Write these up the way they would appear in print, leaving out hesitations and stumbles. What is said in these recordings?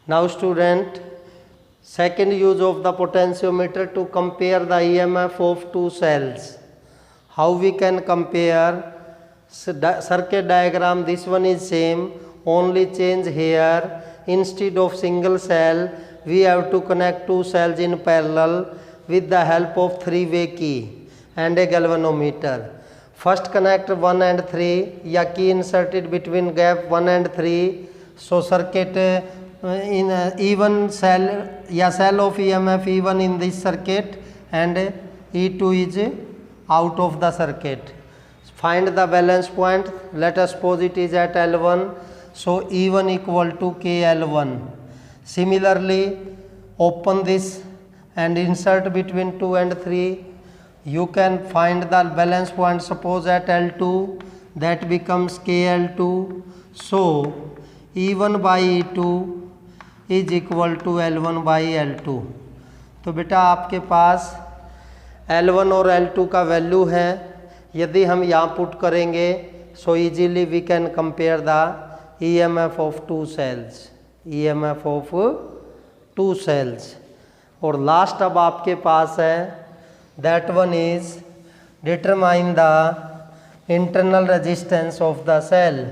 Now student, second use of the potentiometer to compare the EMF of two cells. How we can compare? Circuit diagram, this one is same, only change here, instead of single cell we have to connect two cells in parallel with the help of three-way key and a galvanometer. First connect 1 and 3 या key inserted between gap 1 and 3. So circuit in E1 cell या cell of EMF E1 in this circuit and E2 is out of the circuit. Find the balance point. Let us suppose it is at L1. So E1 equal to KL1. Similarly, open this and insert between 2 and 3. You can find the balance point, suppose at L2, that becomes KL2. So E1 by E2 is equal to L1 by L2. तो बेटा आपके पास L1 और L2 का value है, यदि हम यहाँ put करेंगे so easily we can compare the EMF of two cells, EMF of two cells. और लास्ट अब आपके पास है, that one is determine the internal resistance of the cell.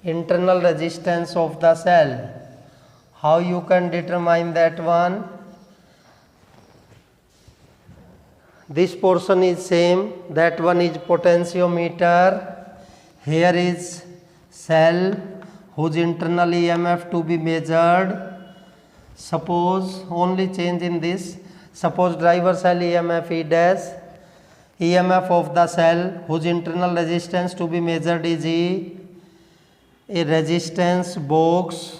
Internal resistance of the cell. How you can determine that one? This portion is same, that one is potentiometer. Here is cell whose internal EMF to be measured. Suppose only change in this, suppose driver cell EMF E dash, EMF of the cell whose internal resistance to be measured is E. A resistance box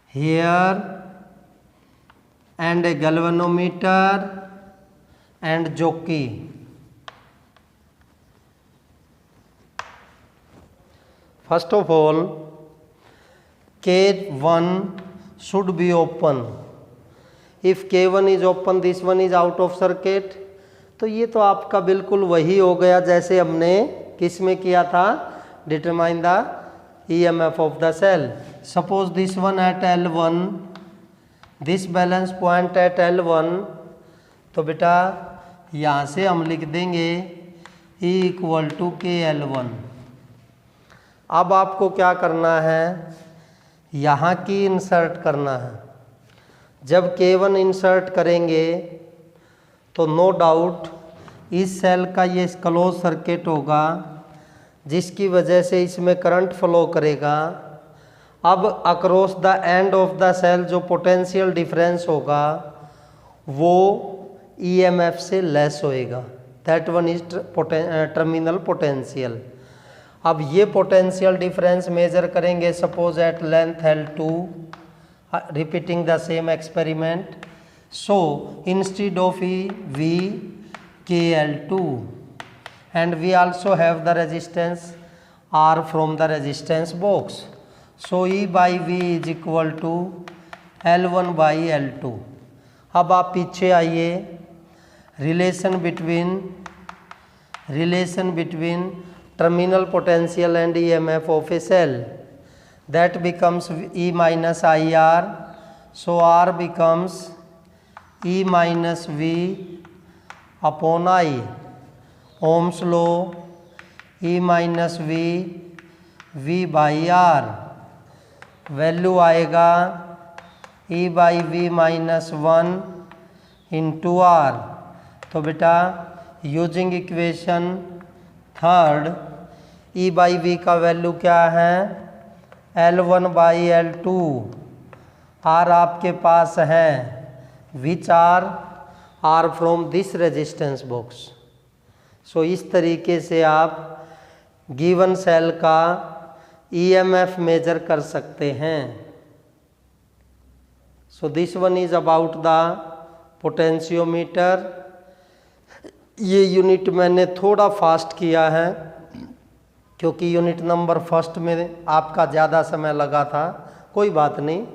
here and a galvanometer and jockey. First of all, K1 should be open. If K1 is open, this one is out of circuit. तो ये तो आपका बिल्कुल वही हो गया जैसे हमने किस में किया था, determine the EMF of the cell. Suppose this one at L1, this balance point at L1. तो बेटा यहाँ से हम लिख देंगे E इक्वल टू KL1. अब आपको क्या करना है, यहाँ की इंसर्ट करना है. जब K1 इंसर्ट करेंगे तो नो डाउट इस सेल का ये क्लोज सर्किट होगा, जिसकी वजह से इसमें करंट फ्लो करेगा. अब across the end of the cell जो पोटेंशियल डिफरेंस होगा वो EMF से लेस होएगा. That one is terminal potential. अब ये पोटेंशियल डिफरेंस मेजर करेंगे suppose at length L2, repeating the same experiment. So instead of E, V KL2, and we also have the resistance R from the resistance box. So E by V is equal to L1 by L2. अब आप पीछे आइए, relation between terminal potential and EMF of a cell, that becomes E minus IR. So R becomes E minus V upon I. Ohm's law, E minus V by R. Value आएगा E by V minus 1 into R. तो बेटा using equation third, E by V का value क्या है, L1 by L2. R आपके पास है which are from this resistance box. So इस तरीके से आप गिवन सेल का EMF मेजर कर सकते हैं. So this one is about the potentiometer. ये यूनिट मैंने थोड़ा फास्ट किया है क्योंकि यूनिट नंबर फर्स्ट में आपका ज़्यादा समय लगा था. कोई बात नहीं,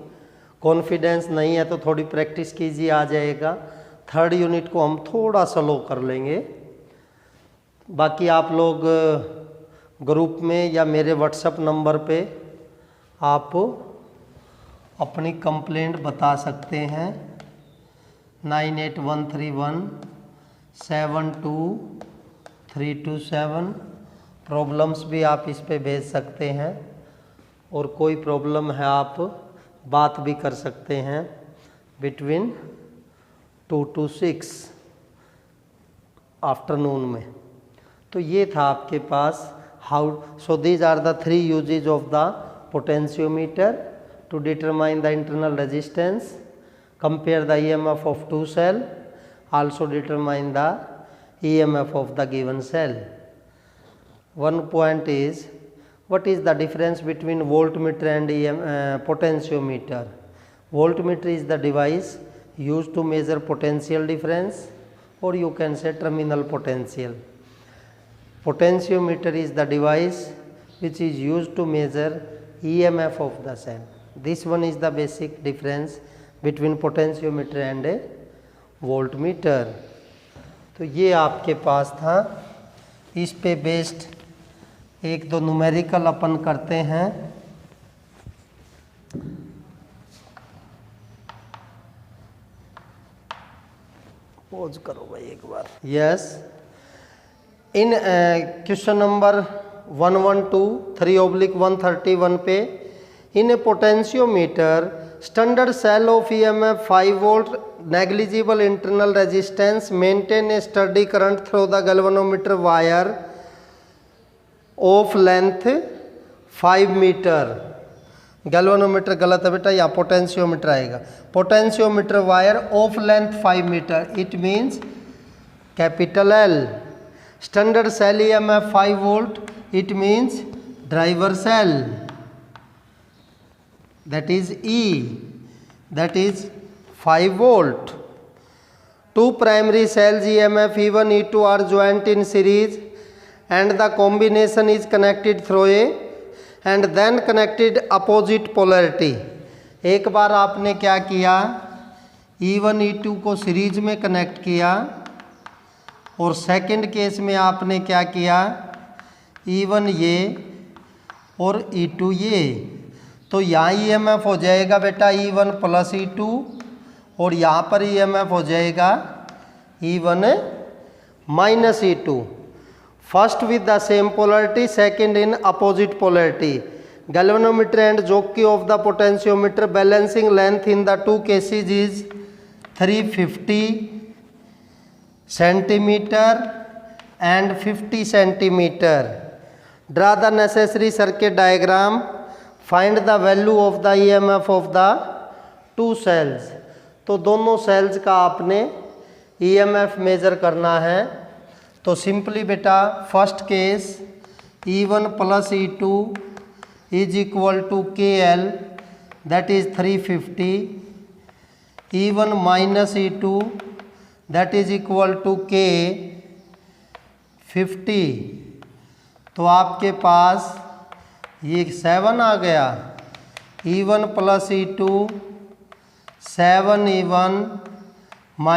कॉन्फिडेंस नहीं है तो थोड़ी प्रैक्टिस कीजिए, आ जाएगा. थर्ड यूनिट को हम थोड़ा स्लो कर लेंगे. बाकी आप लोग ग्रुप में या मेरे व्हाट्सएप नंबर पे आप अपनी कंप्लेंट बता सकते हैं 9813172327। प्रॉब्लम्स भी आप इस पे भेज सकते हैं और कोई प्रॉब्लम है आप बात भी कर सकते हैं बिटवीन 2 to 6 आफ्टरनून में। तो ये था आपके पास how. So these are the 3 uses of the potentiometer to determine the internal resistance, compare the EMF of 2 cell, also determine the EMF of the given cell. One point is, what is the difference between voltmeter and potentiometer? Voltmeter is the device used to measure potential difference, or you can say terminal potential. Potentiometer is the device which is used to measure EMF of the cell. This one is the basic difference between potentiometer and a voltmeter. तो ये आपके पास था। इस पे based 1-2 numerical अपन करते हैं। Pose करो भाई एक बार। यस, इन क्वेश्चन नंबर 112/3/131 पे, इन ए potentiometer standard cell of EMF 5 volt, negligible internal resistance, maintain a steady current through the galvanometer wire of length 5 meter. Galvanometer गलत है बेटा, यहाँ पोटेंशियोमीटर आएगा। Potentiometer wire of length 5 metre, it means capital L। Standard cell EMF 5 volt, it means driver cell, that is E, that is 5 volt. Two primary cells EMF E1 E2 are joined in series and the combination is connected through a and then connected opposite polarity. एक बार आपने क्या किया, E1 E2 को series में connect किया, और second case में आपने क्या किया, E1 ये और E2 ये। तो यहाँ EMF हो जाएगा बेटा E1 + E2, और यहाँ पर EMF हो जाएगा E1 - E2। First with the same polarity, second in opposite polarity. Galvanometer and jockey of the potentiometer balancing length in the 2 cases is 350 centimetre and 50 centimetre. Draw the necessary circuit diagram, find the value of the EMF of the 2 cells. तो दोनों sales का आपने EMF major करना है। तो simply बेटा first case E1 + E2 is equal to KL, that is 350, E1 - E2 that is equal to K 50। तो आपके पास ये 7 आ गया, E1 + E2 7E1 -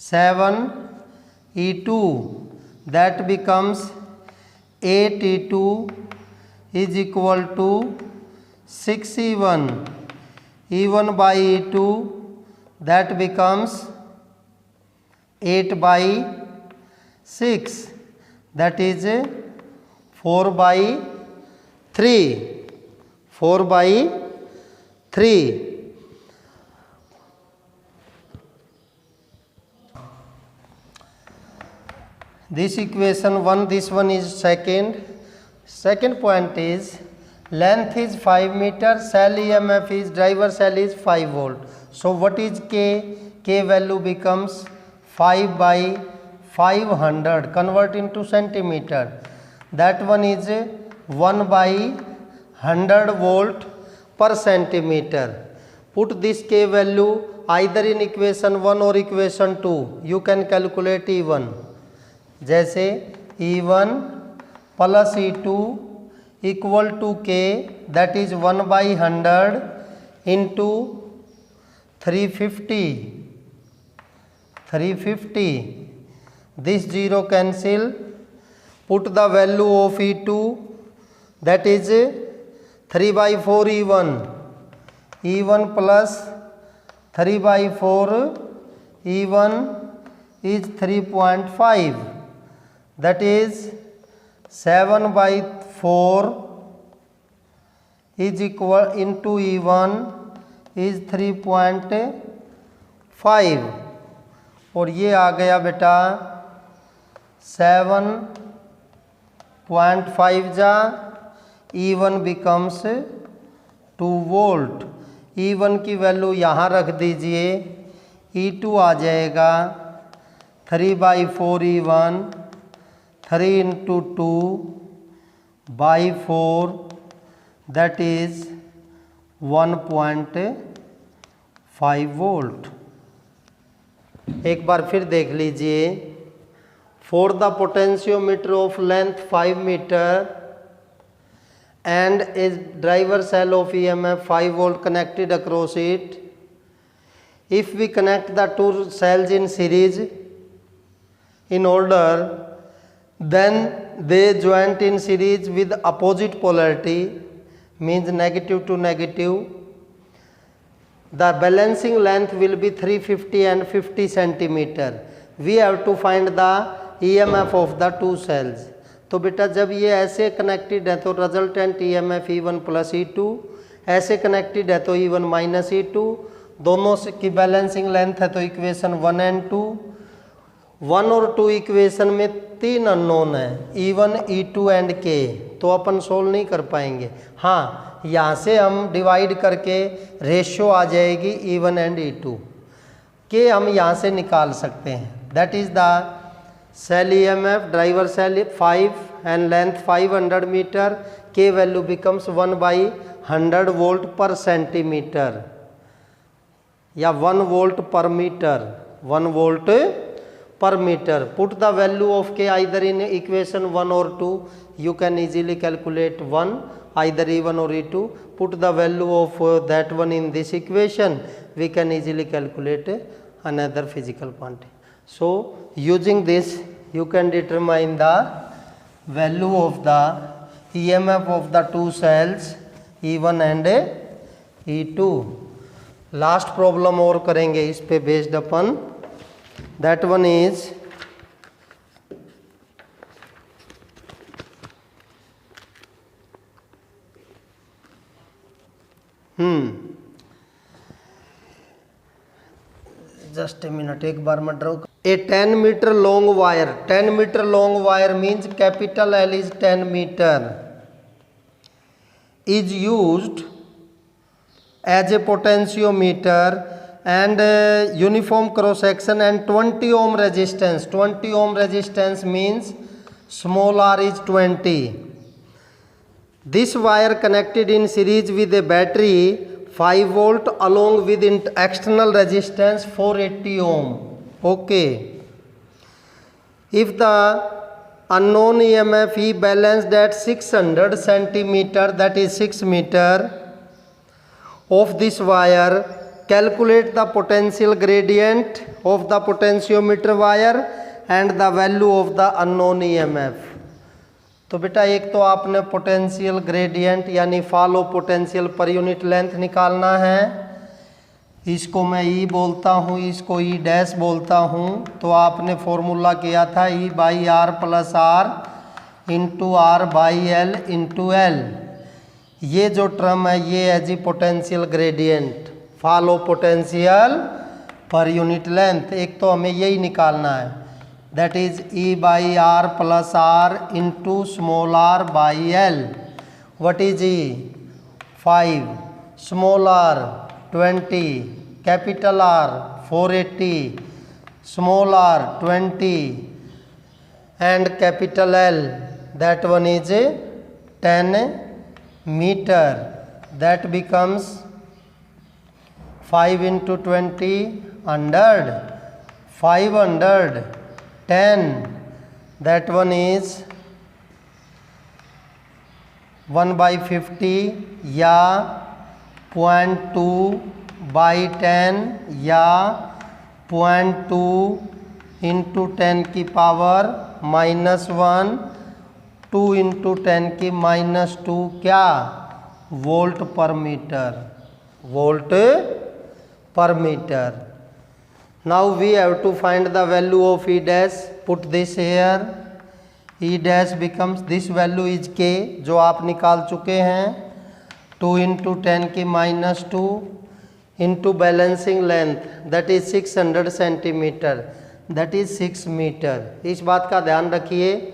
7E2 that becomes 8E2 is equal to 6E1, E1 by E2 that becomes 8/6, that is 4/3, 4/3। This equation 1, this one is second. Second point is length is 5 meter, cell EMF is driver cell is 5 volt. So what is K? K value becomes 5/500, convert into centimeter. That one is 1/100 volt per centimeter. Put this K value either in equation 1 or equation 2. You can calculate E1. जैसे E1 + E2 equal to K, that is 1/100 into 350 this 0 cancel, put the value of E2, that is 3 by 4 E1, E1 plus 3 by 4 E1 is 3.5, that is 7 by 4 is equal into E1 is 3.5 और ये आ गया बेटा 7.5 जा E1 becomes 2 volt. E1 की value यहाँ रख दीजिए, E2 आ जाएगा 3 by 4 E1, 3 into 2 by 4, that is 1.5 volt. एक बार फिर देख लीजिए, for the potentiometer of length 5 meter and a driver cell of EMF 5 volt connected across it, if we connect the two cells in series in order, then they joint in series with opposite polarity, means negative to negative. The balancing length will be 350 and 50 centimeter. We have to find the EMF of the two cells. तो बेटा जब ये ऐसे connected है तो resultant EMF E1 plus E2, ऐसे connected है तो E1 माइनस E2, दोनों की बैलेंसिंग लेंथ है तो इक्वेशन 1 and 2, 1 और 2 इक्वेशन में 3 अननोन है, E1, E2 एंड K, तो अपन सोल्व नहीं कर पाएंगे। हाँ, यहाँ से हम डिवाइड करके रेशियो आ जाएगी E1 एंड E2, K हम यहाँ से निकाल सकते हैं। That is the cell EMF, driver cell 5 and length 500 meter, K value becomes 1 by 100 volt per centimeter या 1 volt per meter, 1 volt per meter. Put the value of K either in equation 1 or 2, you can easily calculate 1, either E1 or E2. Put the value of that one in this equation, we can easily calculate another physical quantity. So using this you can determine the value of the EMF of the two cells E1 and E2. Last problem और करेंगे इस पे based अपन, that one is just a minute, एक बार मैं draw. A 10 metre long wire, 10 metre long wire means capital L is 10 metre, is used as a potentiometer and uniform cross section and 20 ohm resistance. 20 ohm resistance means small r is 20. This wire connected in series with a battery 5 volt along with external resistance 480 ohm. Okay. If the unknown EMF E balanced at 600 centimeter, that is 6 meter of this wire, calculate the potential gradient of the potentiometer wire and the value of the unknown EMF. तो बेटा एक तो आपने potential gradient यानी fall of potential per unit length निकालना है, इसको मैं E बोलता हूँ, इसको E डैश बोलता हूँ। तो आपने फॉर्मूला किया था E by R plus R into R by L into L. ये जो टर्म है ये है G potential gradient, fall of potential per unit length. एक तो हमें यही निकालना है, that is E by R plus R into small R by L. What is E? 5, small R 20, capital R 480, small R 20 and capital L, that one is 10 meter. That becomes 5 into 20, 100, 500, 10, that one is 1 by 50 या 0.2 by 10 या 0.2 into 10 की power -1, 2 into 10 की -2 क्या, volt per metre, volt per meter. Now we have to find the value of E dash. Put this here. E dash becomes, this value is K जो आप निकाल चुके हैं, 2 इंटू 10 की -2 into balancing length that is 600 centimetre, that is 6 metre. इस बात का ध्यान रखिए,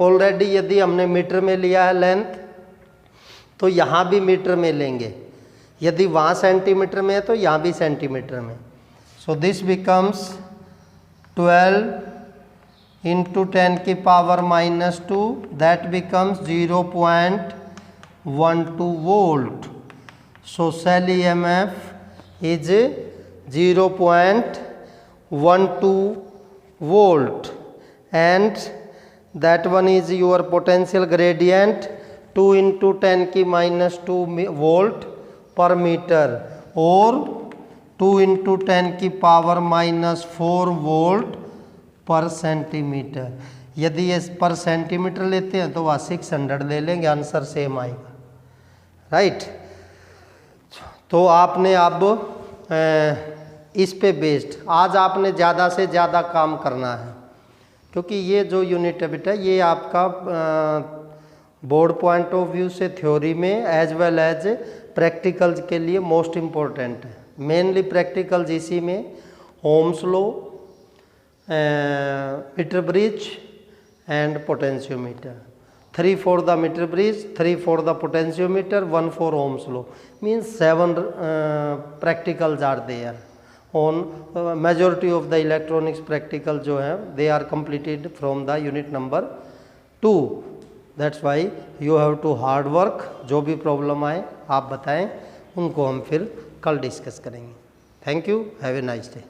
ऑलरेडी यदि हमने मीटर में लिया है लेंथ तो यहाँ भी मीटर में लेंगे, यदि वहाँ सेंटीमीटर में है तो यहाँ भी सेंटीमीटर में। सो दिस बिकम्स 12 इंटू 10 की power -2 that becomes 0.12 volt. So cell EMF is 0.12 volt and that one is your potential gradient 2 into 10 की -2 वोल्ट पर मीटर और 2 इंटू 10 की पावर -4 वोल्ट पर सेंटीमीटर। यदि ये पर सेंटीमीटर लेते हैं तो वह 600 ले लेंगे, आंसर सेम आएगा, राइट। तो आपने अब इस पे बेस्ड आज आपने ज़्यादा से ज़्यादा काम करना है, क्योंकि ये जो यूनिट है बेटा ये आपका बोर्ड पॉइंट ऑफ व्यू से थ्योरी में एज वेल एज प्रैक्टिकल्स के लिए मोस्ट इम्पोर्टेंट है। मेनली प्रैक्टिकल्स इसी में Ohm's law, metre bridge and potentiometer, 3 for the meter bridge, 3 for the potentiometer, 1 for Ohm's law, means 7 practicals are there on majority of the electronics practical जो है they are completed from the unit number 2. That's why you have to hard work। जो भी problem आए आप बताएं, उनको हम फिर कल डिस्कस करेंगे। Thank you, have a nice day.